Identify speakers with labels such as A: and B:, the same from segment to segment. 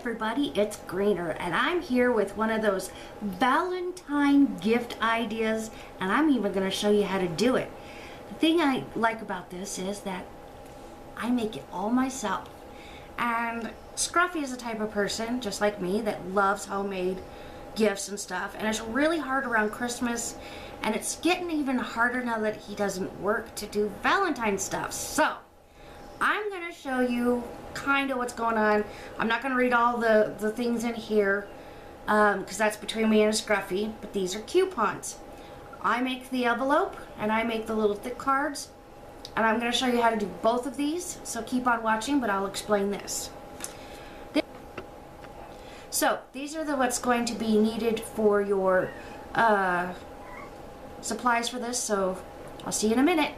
A: everybody, it's Greener, and I'm here with one of those Valentine gift ideas, and I'm even going to show you how to do it. The thing I like about this is that I make it all myself, and Scruffy is the type of person, just like me, that loves homemade gifts and stuff, and it's really hard around Christmas, and it's getting even harder now that he doesn't work to do Valentine stuff. So I'm going to show you kind of what's going on. I'm not going to read all the things in here because that's between me and Scruffy, but these are coupons. I make the envelope and I make the little thick cards, and I'm going to show you how to do both of these, so keep on watching, but I'll explain this. So these are what's going to be needed for your supplies for this, so I'll see you in a minute.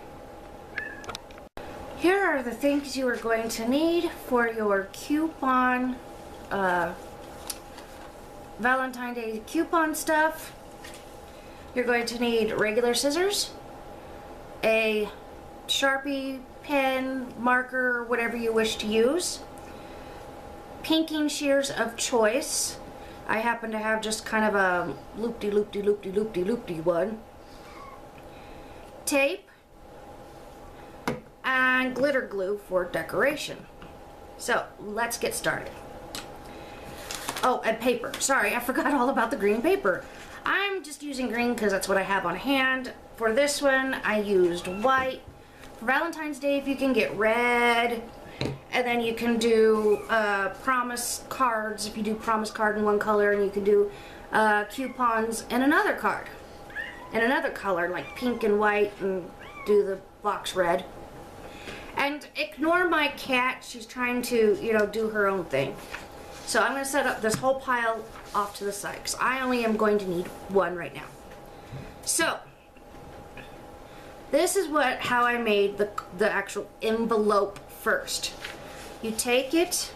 A: Here are the things you are going to need for your coupon, Valentine Day coupon stuff. You're going to need regular scissors, a Sharpie, pen, marker, whatever you wish to use, pinking shears of choice. I happen to have just kind of a loopty-loopty-loopty-loopty-loopty one. Tape, and glitter glue for decoration. So let's get started. Oh, and paper. Sorry, I forgot all about the green paper. I'm just using green because that's what I have on hand. For this one, I used white. For Valentine's Day, if you can get red, and then you can do promise cards, if you do promise card in one color, and you can do coupons in another card, in another color, like pink and white, and do the box red. And ignore my cat, she's trying to, do her own thing. So I'm going to set up this whole pile off to the side, because I only am going to need one right now. So, this is how I made the actual envelope first. You take it,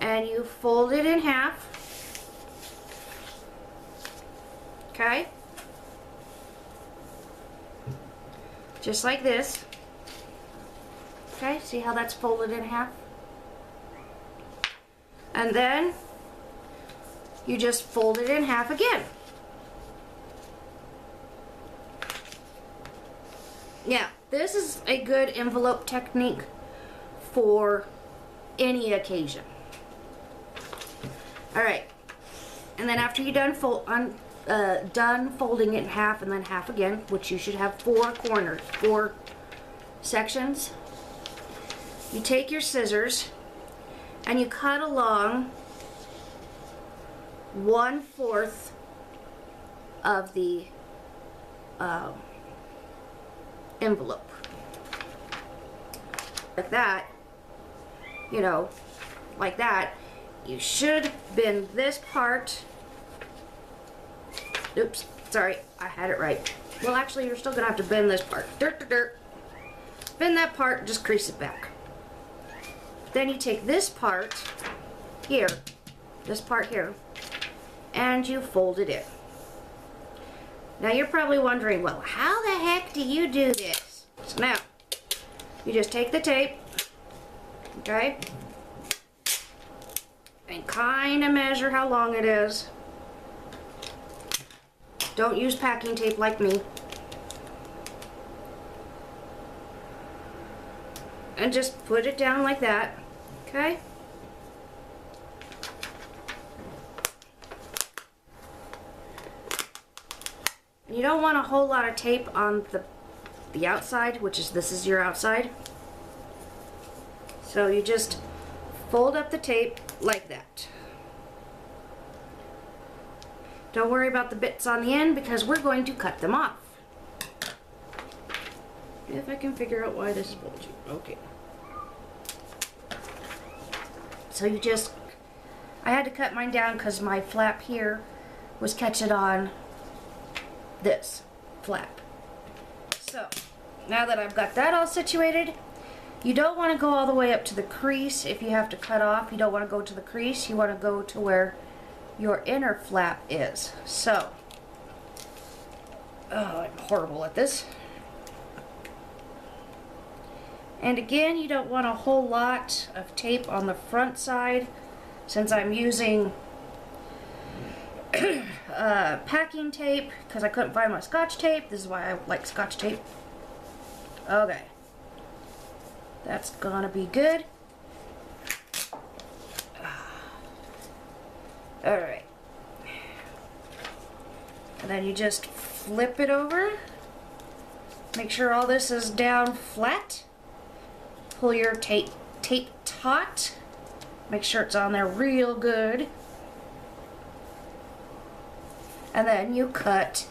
A: and you fold it in half. Okay? Just like this. Okay, see how that's folded in half? And then you just fold it in half again. Now, this is a good envelope technique for any occasion. Alright, and then after you're done folding it in half and then half again, which you should have 4 corners, 4 sections, you take your scissors and you cut along 1/4 of the envelope. Like that, like that. You should bend this part. Oops, sorry, I had it right. Well, actually, you're still gonna have to bend this part. Bend that part, just crease it back. Then you take this part here, and you fold it in. Now you're probably wondering, well, how the heck do you do this? So now, you just take the tape, okay, and kind of measure how long it is. Don't use packing tape like me. And just put it down like that, okay? You don't want a whole lot of tape on the outside, this is your outside. So you just fold up the tape like that. Don't worry about the bits on the end because we're going to cut them off. If I can figure out why this is bulgy. Okay. So I had to cut mine down because my flap here was catching on this flap. So, now that I've got that all situated, you don't want to go all the way up to the crease. If you have to cut off, you don't want to go to the crease. You want to go to where your inner flap is. So, oh, I'm horrible at this. And again, you don't want a whole lot of tape on the front side since I'm using packing tape because I couldn't find my Scotch tape. This is why I like Scotch tape. Okay. That's gonna be good. Alright. And then you just flip it over. Make sure all this is down flat. Pull your tape taut. Make sure it's on there real good. And then you cut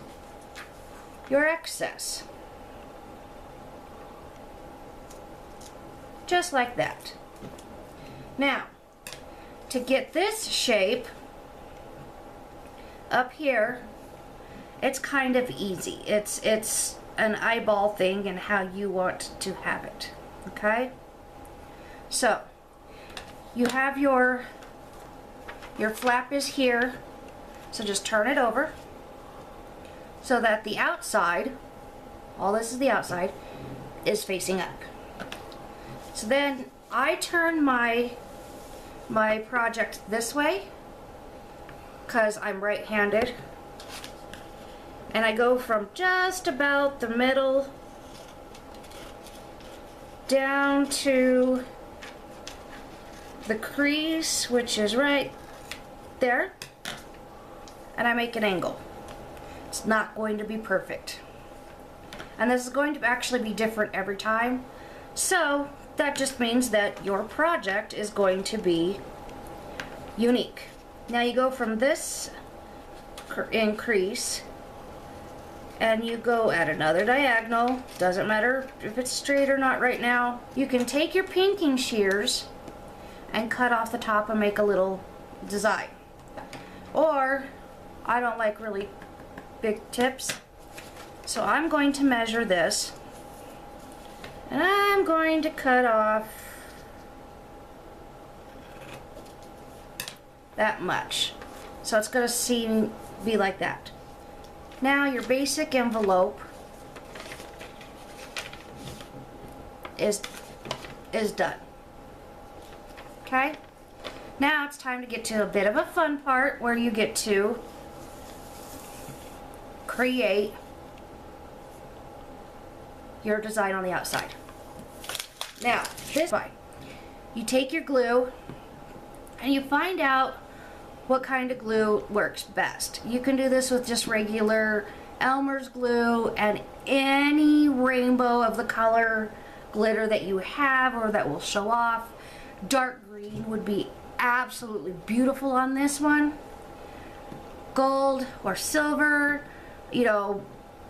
A: your excess. Just like that. Now, to get this shape up here, it's kind of easy. It's an eyeball thing and how you want to have it. Okay? So, you have your flap is here. So just turn it over so that the outside, all this is the outside, is facing up. So then I turn my project this way because I'm right-handed, and I go from just about the middle down to the crease, which is right there, and I make an angle. It's not going to be perfect, and this is going to actually be different every time, so that just means that your project is going to be unique. Now you go from this increase and you go at another diagonal. Doesn't matter if it's straight or not right now. You can take your pinking shears and cut off the top and make a little design. Or, I don't like really big tips, so I'm going to measure this. And I'm going to cut off that much. So it's going to be like that. Now your basic envelope is done. Okay? Now it's time to get to a bit of a fun part where you get to create your design on the outside. Now, this is fine. You take your glue and you find out what kind of glue works best. You can do this with just regular Elmer's glue and any rainbow of the color glitter that you have or that will show off. Dark green would be absolutely beautiful on this one. Gold or silver, you know,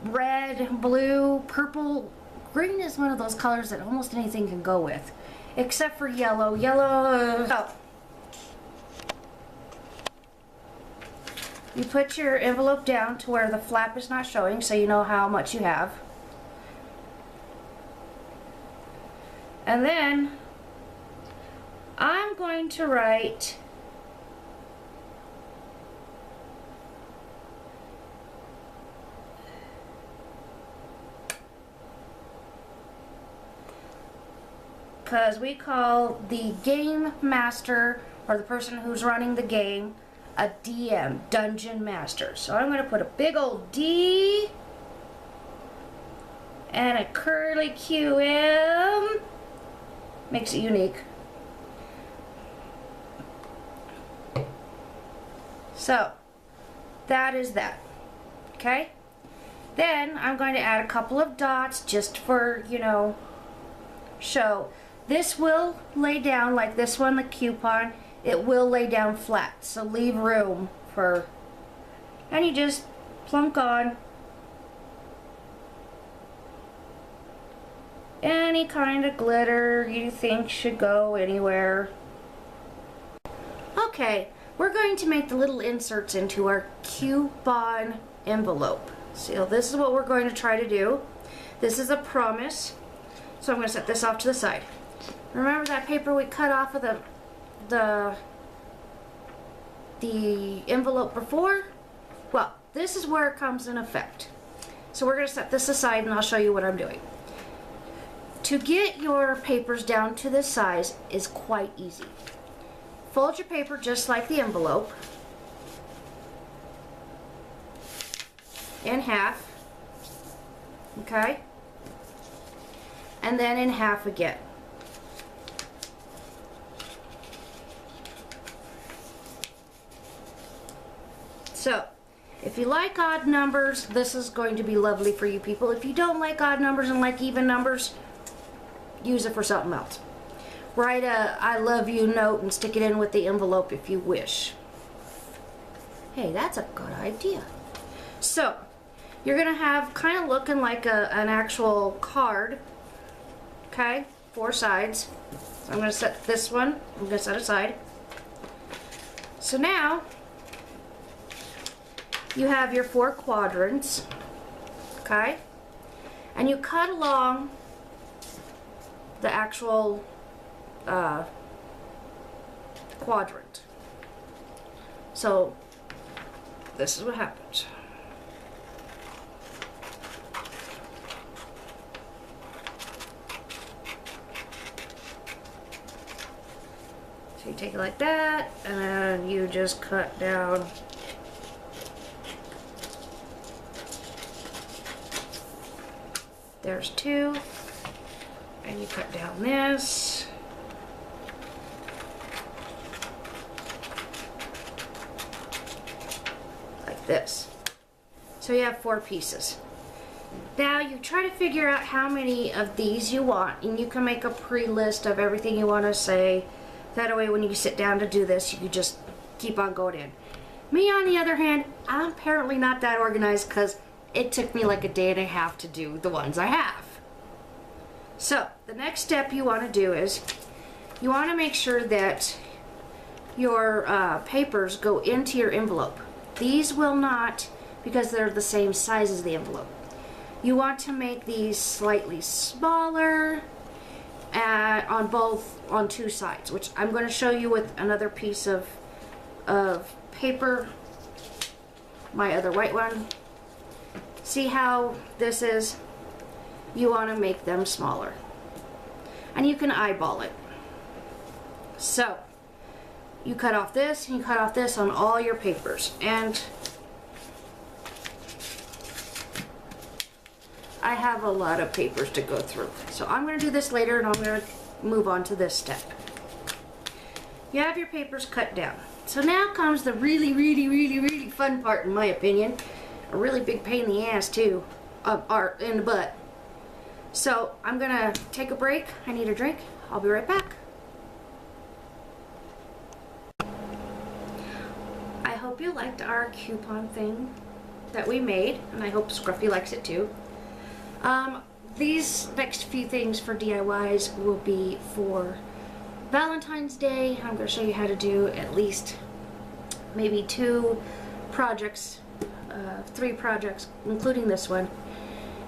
A: red, blue, purple. Green is one of those colors that almost anything can go with, except for yellow. Oh. You put your envelope down to where the flap is not showing, so you know how much you have. And then I'm going to write because we call the game master, or the person who's running the game, a DM, Dungeon Master. So I'm going to put a big old D and a curly QM. Makes it unique. So that is that. Okay? Then I'm going to add a couple of dots just for, you know, show. This will lay down like this one, the coupon. It will lay down flat, so leave room for, and you just plunk on any kind of glitter you think should go anywhere. Okay, we're going to make the little inserts into our coupon envelope. So this is what we're going to try to do. This is a promise, so I'm going to set this off to the side. Remember that paper we cut off of the envelope before? Well, this is where it comes in effect. So we're going to set this aside and I'll show you what I'm doing. To get your papers down to this size is quite easy. Fold your paper just like the envelope in half, okay? And then in half again. So, if you like odd numbers, this is going to be lovely for you people. If you don't like odd numbers and like even numbers, use it for something else. Write a I love you note and stick it in with the envelope if you wish. Hey, that's a good idea. So, you're going to have kind of looking like an actual card. Okay, 4 sides. So I'm going to set this one, I'm going to set aside. So now, you have your 4 quadrants, okay? And you cut along the actual quadrant. So, this is what happens. So you take it like that, and then you just cut down there's 2, and you cut down this, like this. So you have 4 pieces. Now you try to figure out how many of these you want, and you can make a pre-list of everything you want to say. That way when you sit down to do this, you can just keep on going in. Me, on the other hand, I'm apparently not that organized because it took me like a day and a half to do the ones I have. So, the next step you want to do is, you want to make sure that your papers go into your envelope. These will not, because they're the same size as the envelope. You want to make these slightly smaller on 2 sides, which I'm going to show you with another piece of paper, my other white one. See how this is? You want to make them smaller. And you can eyeball it. So, you cut off this and you cut off this on all your papers. And I have a lot of papers to go through. So I'm going to do this later, and I'm going to move on to this step. You have your papers cut down. So now comes the really fun part, in my opinion. A really big pain in the ass too, or in the butt. So I'm gonna take a break. I need a drink. I'll be right back. I hope you liked our coupon thing that we made, and I hope Scruffy likes it too. These next few things for DIYs will be for Valentine's Day. I'm going to show you how to do at least maybe 2 projects, 3 projects, including this one.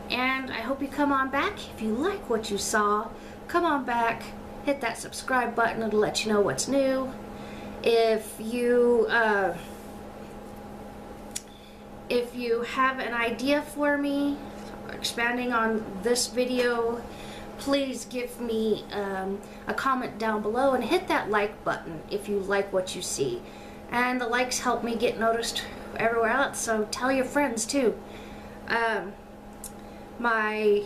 A: And I hope you come on back. If you like what you saw, come on back, hit that subscribe button, it'll let you know what's new. If you have an idea for me, expanding on this video, please give me a comment down below and hit that like button if you like what you see. And the likes help me get noticed everywhere else, so tell your friends too. My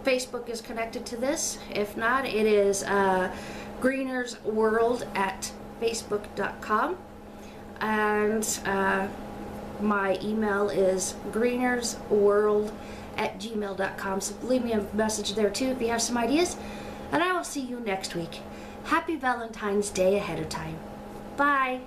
A: Facebook is connected to this. If not, it is greenersworld@facebook.com, and my email is greenersworld@gmail.com. So leave me a message there too if you have some ideas, and I will see you next week. Happy Valentine's Day ahead of time. Bye.